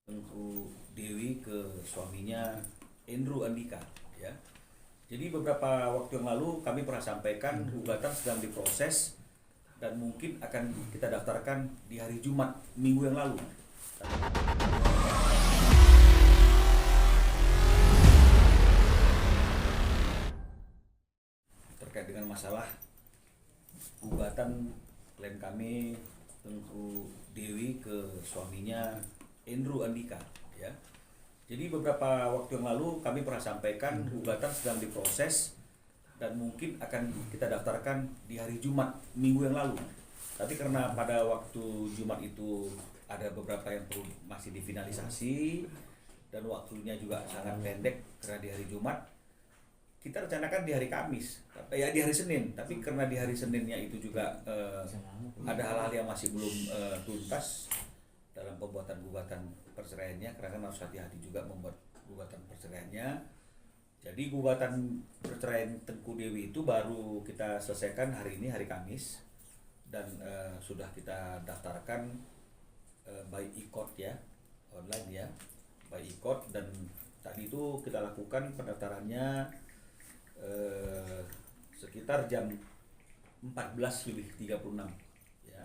Tengku Dewi ke suaminya Endru Andika, ya. Jadi beberapa waktu yang lalu kami pernah sampaikan gugatan sedang diproses dan mungkin akan kita daftarkan di hari Jumat minggu yang lalu. Terkait dengan masalah gugatan klien kami Tengku Dewi ke suaminya Endru Andika, ya. Jadi beberapa waktu yang lalu kami pernah sampaikan gugatan sedang diproses dan mungkin akan kita daftarkan di hari Jumat minggu yang lalu. Tapi karena pada waktu Jumat itu ada beberapa yang perlu masih difinalisasi dan waktunya juga sangat pendek karena di hari Jumat, kita rencanakan di hari Kamis, di hari Senin. Tapi karena di hari Seninnya itu juga ada hal-hal yang masih belum tuntas dalam pembuatan gugatan perceraiannya, karena kan harus hati-hati juga membuat gugatan perceraiannya. Jadi gugatan perceraian Tengku Dewi itu baru kita selesaikan hari ini, hari Kamis, dan sudah kita daftarkan by e-court, ya, online, ya, by e-court. Dan tadi itu kita lakukan pendaftarannya sekitar jam 14.36, ya.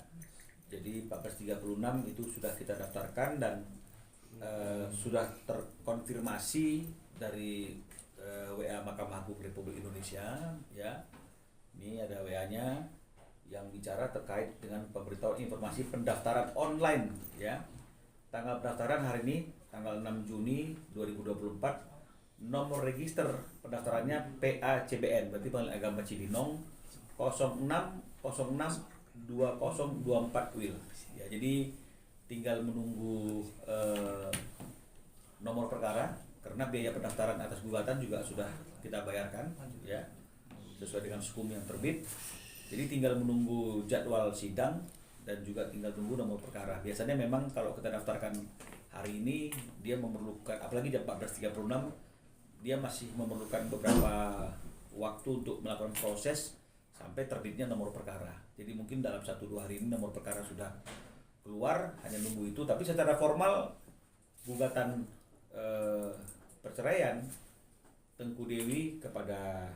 Jadi 14.36 itu sudah kita daftarkan dan sudah terkonfirmasi dari WA Mahkamah Agung Republik Indonesia, ya. Ini ada WA-nya yang bicara terkait dengan pemberitahuan informasi pendaftaran online, ya. Tanggal pendaftaran hari ini tanggal 6 Juni 2024. Nomor register pendaftarannya PACBN, berarti Pengadilan Agama Cibinong 06062024 WIL, ya. Jadi tinggal menunggu nomor perkara, karena biaya pendaftaran atas gugatan juga sudah kita bayarkan, ya, sesuai dengan hukum yang terbit. Jadi tinggal menunggu jadwal sidang dan juga tinggal tunggu nomor perkara. Biasanya memang kalau kita daftarkan hari ini, dia memerlukan, apalagi jam 14.36, dia masih memerlukan beberapa waktu untuk melakukan proses sampai terbitnya nomor perkara. Jadi mungkin dalam 1-2 hari ini nomor perkara sudah keluar, hanya nunggu itu. Tapi secara formal gugatan perceraian Tengku Dewi kepada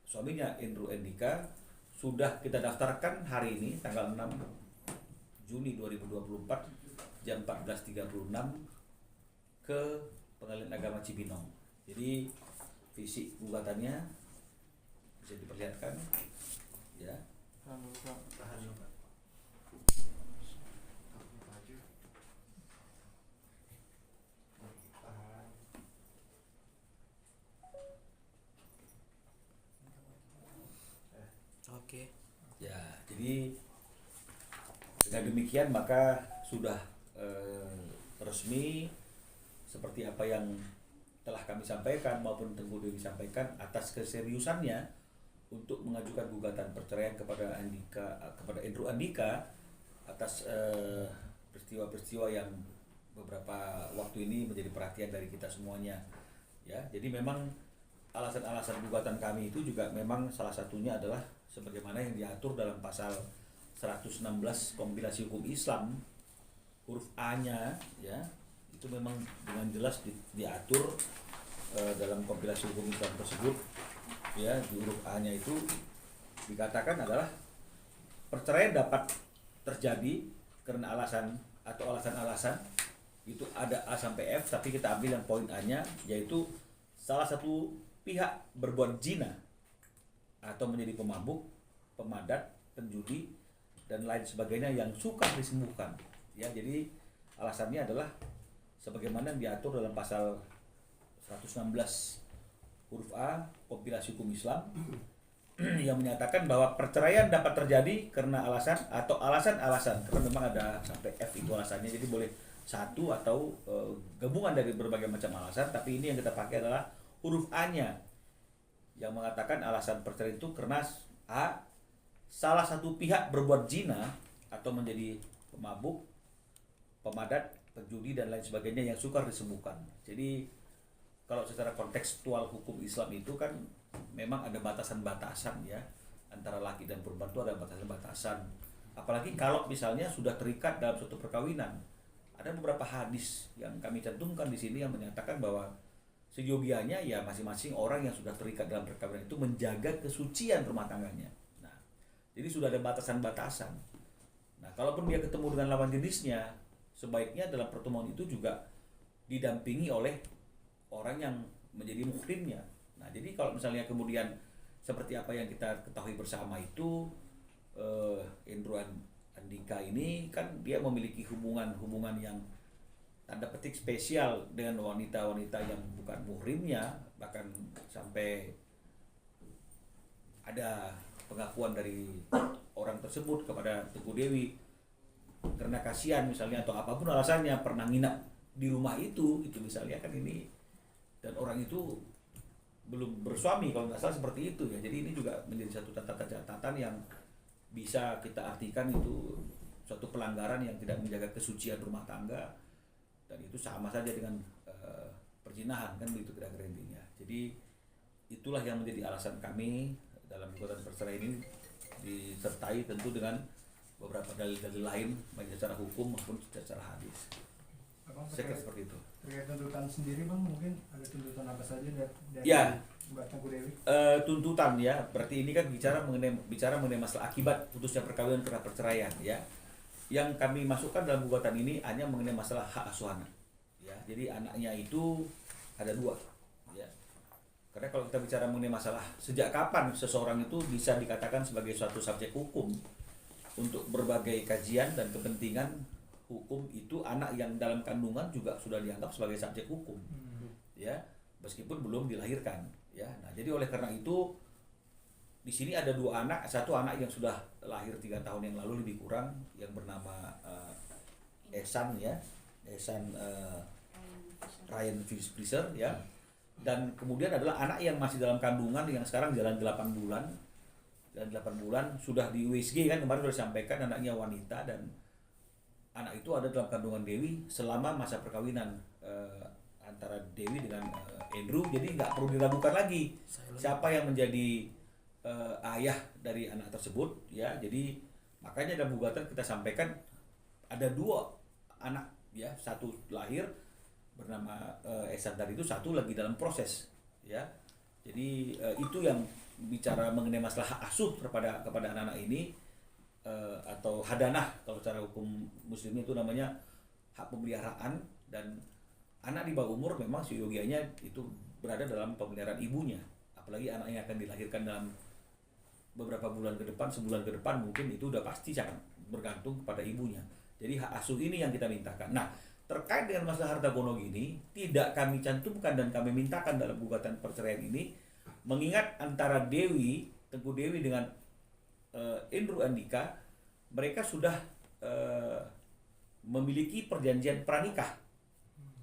suaminya Endru Andika sudah kita daftarkan hari ini tanggal 6 Juni 2024 jam 14.36 ke Pengadilan Agama Cibinong. Jadi fisik gugatannya bisa diperlihatkan, ya. Oke. Ya, jadi dengan demikian maka sudah resmi seperti apa yang telah kami sampaikan maupun Tengku Dewi sampaikan atas keseriusannya untuk mengajukan gugatan perceraian kepada Endru Andika atas peristiwa-peristiwa yang beberapa waktu ini menjadi perhatian dari kita semuanya, ya. Jadi memang alasan-alasan gugatan kami itu juga memang salah satunya adalah sebagaimana yang diatur dalam pasal 116 Kompilasi Hukum Islam huruf A-nya, ya. Itu memang dengan jelas diatur dalam kompilasi hukum Islam tersebut, ya. Di huruf A-nya itu dikatakan adalah perceraian dapat terjadi karena alasan atau alasan-alasan itu ada A sampai F, tapi kita ambil yang poin A-nya, yaitu salah satu pihak berbuat zina atau menjadi pemabuk, pemadat, penjudi dan lain sebagainya yang sukar disembuhkan, ya. Jadi alasannya adalah sebagaimana yang diatur dalam pasal 116 huruf A Kompilasi Hukum Islam yang menyatakan bahwa perceraian dapat terjadi karena alasan atau alasan-alasan, karena memang ada sampai F itu alasannya, jadi boleh satu atau gabungan dari berbagai macam alasan, tapi ini yang kita pakai adalah huruf A-nya yang mengatakan alasan perceraian itu karena A, salah satu pihak berbuat zina atau menjadi pemabuk, pemadat, penjudi dan lain sebagainya yang sukar disembuhkan. Jadi kalau secara kontekstual hukum Islam itu kan memang ada batasan-batasan, ya, antara laki dan perempuan itu ada batasan-batasan. Apalagi kalau misalnya sudah terikat dalam suatu perkawinan, ada beberapa hadis yang kami cantumkan di sini yang menyatakan bahwa seyogianya ya masing-masing orang yang sudah terikat dalam perkawinan itu menjaga kesucian rumah tangganya. Nah, jadi sudah ada batasan-batasan. Nah, kalaupun dia ketemu dengan lawan jenisnya, sebaiknya dalam pertemuan itu juga didampingi oleh orang yang menjadi muhrimnya. Nah, jadi kalau misalnya kemudian seperti apa yang kita ketahui bersama itu, Endro Andika ini kan dia memiliki hubungan yang tanda petik spesial dengan wanita-wanita yang bukan muhrimnya, bahkan sampai ada pengakuan dari orang tersebut kepada Teguh Dewi karena kasihan misalnya atau apapun alasannya pernah nginap di rumah itu misalnya kan ini, dan orang itu belum bersuami kalau nggak salah seperti itu ya. Jadi ini juga menjadi satu catatan yang bisa kita artikan itu suatu pelanggaran yang tidak menjaga kesucian rumah tangga, dan itu sama saja dengan perzinahan kan begitu kira-kira intinya. Jadi itulah yang menjadi alasan kami dalam gugatan perceraian ini, disertai tentu dengan beberapa dalil-dalil lain baik secara hukum maupun secara hadis. Saya kira seperti itu. Terkait tuntutan sendiri Bang, mungkin ada tuntutan apa saja dari ya, Mbak Teguh Dewi? Tuntutan ya, berarti ini kan bicara mengenai masalah akibat putusnya perkawinan karena perceraian ya. Yang kami masukkan dalam gugatan ini hanya mengenai masalah hak asuh anak. Ya, jadi anaknya itu ada 2. Ya. Karena kalau kita bicara mengenai masalah sejak kapan seseorang itu bisa dikatakan sebagai suatu subjek hukum untuk berbagai kajian dan kepentingan hukum, itu anak yang dalam kandungan juga sudah dianggap sebagai subjek hukum. Ya, meskipun belum dilahirkan. Ya, nah jadi oleh karena itu di sini ada 2 anak, satu anak yang sudah lahir 3 tahun yang lalu lebih kurang, yang bernama Ehsan ya, Ehsan Ryan Fisher ya, dan kemudian adalah anak yang masih dalam kandungan yang sekarang jalan 8 bulan, dan 8 bulan sudah di USG kan kemarin sudah disampaikan anaknya wanita, dan anak itu ada dalam kandungan Dewi selama masa perkawinan antara Dewi dengan Andrew. Jadi nggak perlu diragukan lagi siapa yang menjadi ayah dari anak tersebut ya. Jadi makanya dalam gugatan kita sampaikan ada 2 anak ya, satu lahir bernama Ehsan tadi itu, satu lagi dalam proses ya. Jadi itu yang bicara mengenai masalah hak asuh kepada anak-anak ini, atau hadanah kalau secara hukum muslim itu namanya hak pemeliharaan, dan anak di bawah umur memang seyogianya itu berada dalam pemeliharaan ibunya, apalagi anak yang akan dilahirkan dalam beberapa bulan ke depan, sebulan ke depan mungkin, itu udah pasti sangat bergantung kepada ibunya. Jadi hak asuh ini yang kita mintakan. Nah, terkait dengan masalah harta gono ini tidak kami cantumkan dan kami mintakan dalam gugatan perceraian ini, mengingat antara Teguh Dewi dengan Endro Andika, mereka sudah memiliki perjanjian pranikah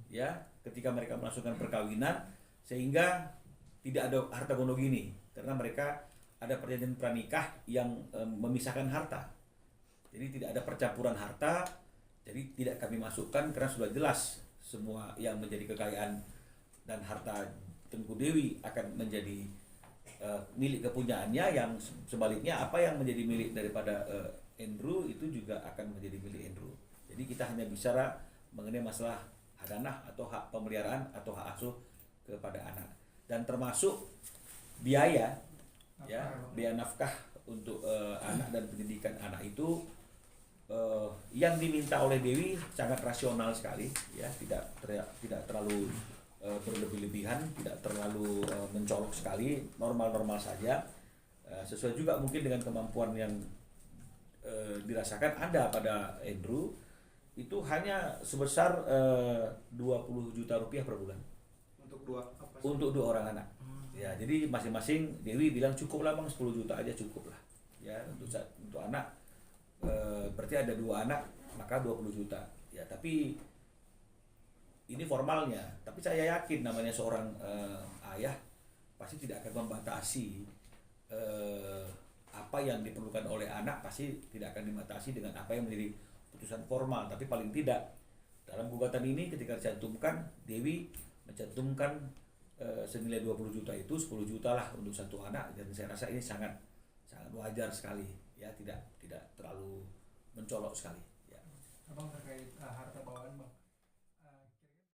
ya ketika mereka melangsungkan perkawinan, sehingga tidak ada harta gono gini karena mereka ada perjanjian pranikah yang memisahkan harta. Jadi tidak ada percampuran harta, jadi tidak kami masukkan karena sudah jelas semua yang menjadi kekayaan dan harta Teguh Dewi akan menjadi milik kepunyaannya, yang sebaliknya apa yang menjadi milik daripada Andrew itu juga akan menjadi milik Andrew. Jadi kita hanya bicara mengenai masalah hadanah atau hak pemeliharaan atau hak asuh kepada anak, dan termasuk biaya ya, biaya nafkah untuk anak dan pendidikan anak itu yang diminta oleh Dewi sangat rasional sekali ya, tidak terlalu berlebih-lebihan, tidak terlalu mencolok sekali, normal-normal saja, sesuai juga mungkin dengan kemampuan yang dirasakan ada pada Andrew. Itu hanya sebesar 20 juta rupiah per bulan untuk 2 orang anak. Ya, jadi masing-masing Dewi bilang cukup lah Bang, 10 juta aja cukup lah ya untuk anak. Berarti ada 2 anak maka 20 juta ya. Tapi ini formalnya, tapi saya yakin namanya seorang ayah pasti tidak akan membatasi apa yang diperlukan oleh anak, pasti tidak akan dibatasi dengan apa yang menjadi putusan formal. Tapi paling tidak dalam gugatan ini ketika dicantumkan, Dewi mencantumkan senilai 20 juta itu 10 juta lah untuk 1 anak, dan saya rasa ini sangat wajar sekali ya, tidak terlalu mencolok sekali ya. Abang terkait harta bawaan